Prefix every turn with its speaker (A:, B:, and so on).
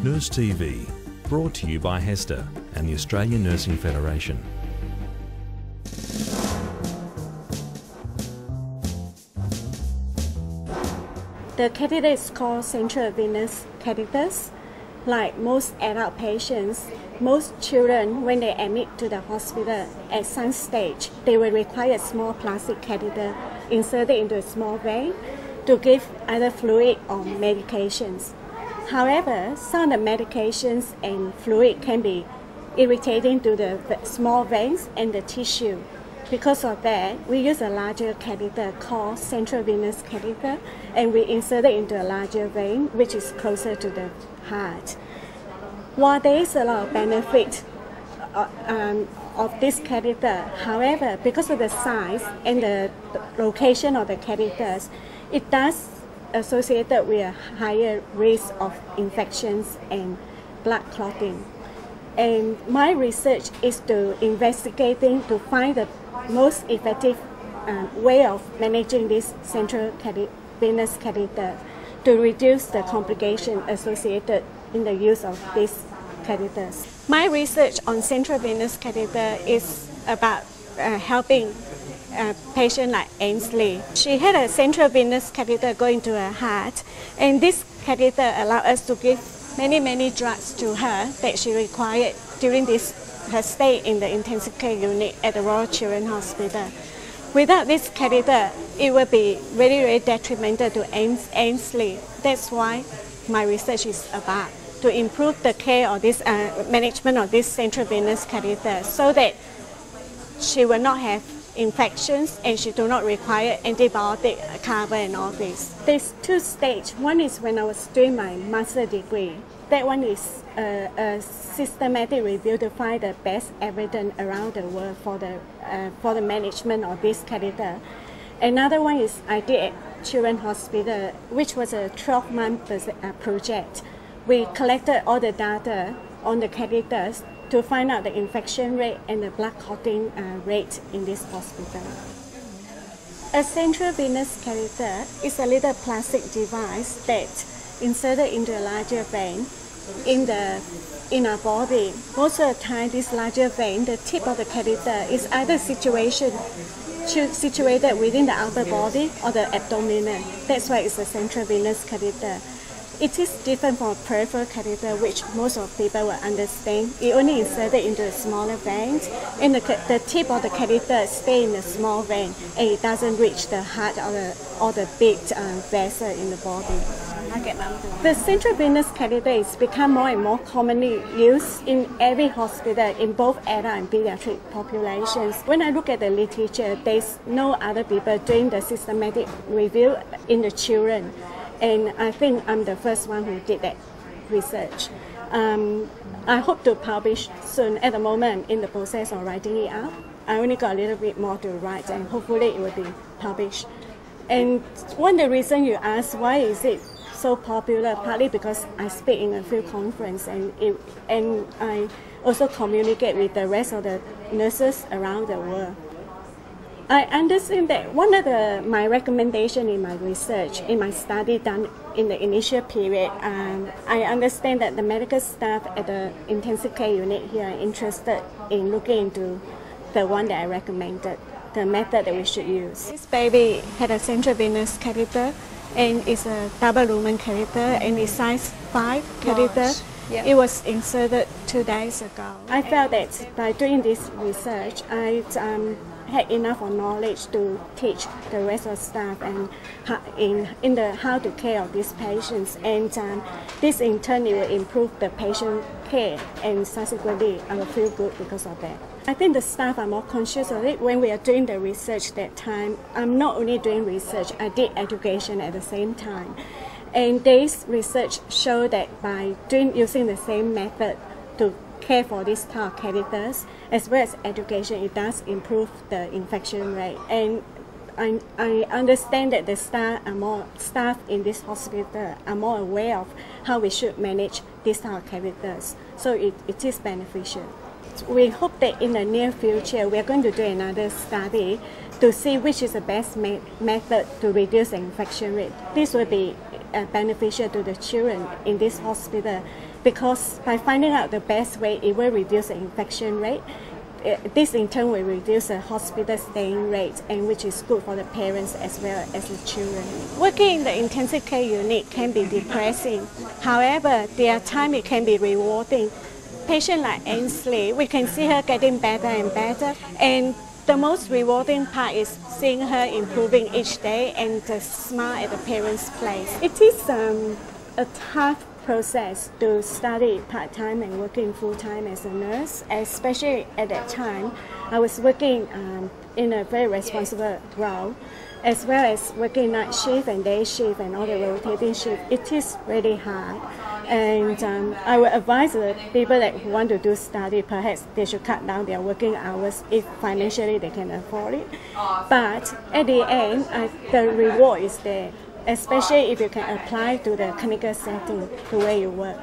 A: Nurse TV, brought to you by HESTA and the Australian Nursing Federation.
B: The catheter is called central venous catheters. Like most adult patients, most children, when they admit to the hospital at some stage, they will require a small plastic catheter inserted into a small vein to give either fluid or medications. However, some of the medications and fluid can be irritating to the small veins and the tissue. Because of that, we use a larger catheter called central venous catheter, and we insert it into a larger vein, which is closer to the heart. While there is a lot of benefit of this catheter, however, because of the size and the location of the catheters, it does associated with a higher risk of infections and blood clotting. And my research is investigating to find the most effective way of managing this central venous catheter to reduce the complication associated in the use of these catheters. My research on central venous catheter is about helping a patient like Ainsley. She had a central venous catheter going to her heart, and this catheter allowed us to give many drugs to her that she required during her stay in the intensive care unit at the Royal Children's Hospital. Without this catheter, it would be very detrimental to Ainsley. That's why my research is about to improve the care of this management of this central venous catheter, so that she will not have infections and she do not require antibiotic cover and all this. There's two stages. One is when I was doing my master's degree. That one is a systematic review to find the best evidence around the world for the management of this catheter. Another one is I did at Children's Hospital, which was a 12-month project. We collected all the data on the catheters to find out the infection rate and the blood clotting rate in this hospital. A central venous catheter is a little plastic device that inserted into a larger vein in our body. Most of the time, this larger vein, the tip of the catheter, is either situated within the outer body or the abdominal. That's why it's a central venous catheter. It is different from a peripheral catheter, which most of people will understand. It only inserted into the smaller veins, and the tip of the catheter stays in the small vein, and it doesn't reach the heart or the big vessel in the body. The central venous catheter is become more and more commonly used in every hospital in both adult and pediatric populations. When I look at the literature, there's no other people doing the systematic review in the children. And I think I'm the first one who did that research. I hope to publish soon. At the moment, I'm in the process of writing it out. I only got a little bit more to write, and hopefully it will be published. And one of the reasons you ask, why is it so popular? Partly because I speak in a few conferences, and I also communicate with the rest of the nurses around the world. I understand that one of my recommendations in my research, in my study done in the initial period, I understand that the medical staff at the intensive care unit here are interested in looking into the one that I recommended, the method that we should use. This baby had a central venous catheter, and it's a double lumen catheter, and it's size 5 catheter. Yeah. It was inserted 2 days ago. I felt that by doing this research, I had enough of knowledge to teach the rest of the staff and how to care of these patients, and this in turn it will improve the patient care, and subsequently I will feel good because of that. I think the staff are more conscious of it. When we are doing the research that time, I'm not only doing research, I did education at the same time. And this research showed that by using the same method to care for these type of catheters, as well as education, it does improve the infection rate. And I understand that the staff in this hospital are more aware of how we should manage these type of catheters. So it is beneficial. We hope that in the near future, we are going to do another study to see which is the best method to reduce the infection rate. This will be beneficial to the children in this hospital, because by finding out the best way, it will reduce the infection rate. This in turn will reduce the hospital staying rate, and which is good for the parents as well as the children. Working in the intensive care unit can be depressing. However, there are times it can be rewarding. Patient like Ainsley, we can see her getting better and better, and the most rewarding part is seeing her improving each day and the smile at the parents' place. It is a tough process to study part-time and working full-time as a nurse, especially at that time. I was working in a very responsible role, as well as working night shift and day shift and all the rotating shift. It is really hard, and I would advise the people that want to do study, perhaps they should cut down their working hours if financially they can afford it. But at the end, the reward is there, especially if you can apply to the clinical setting the way you work.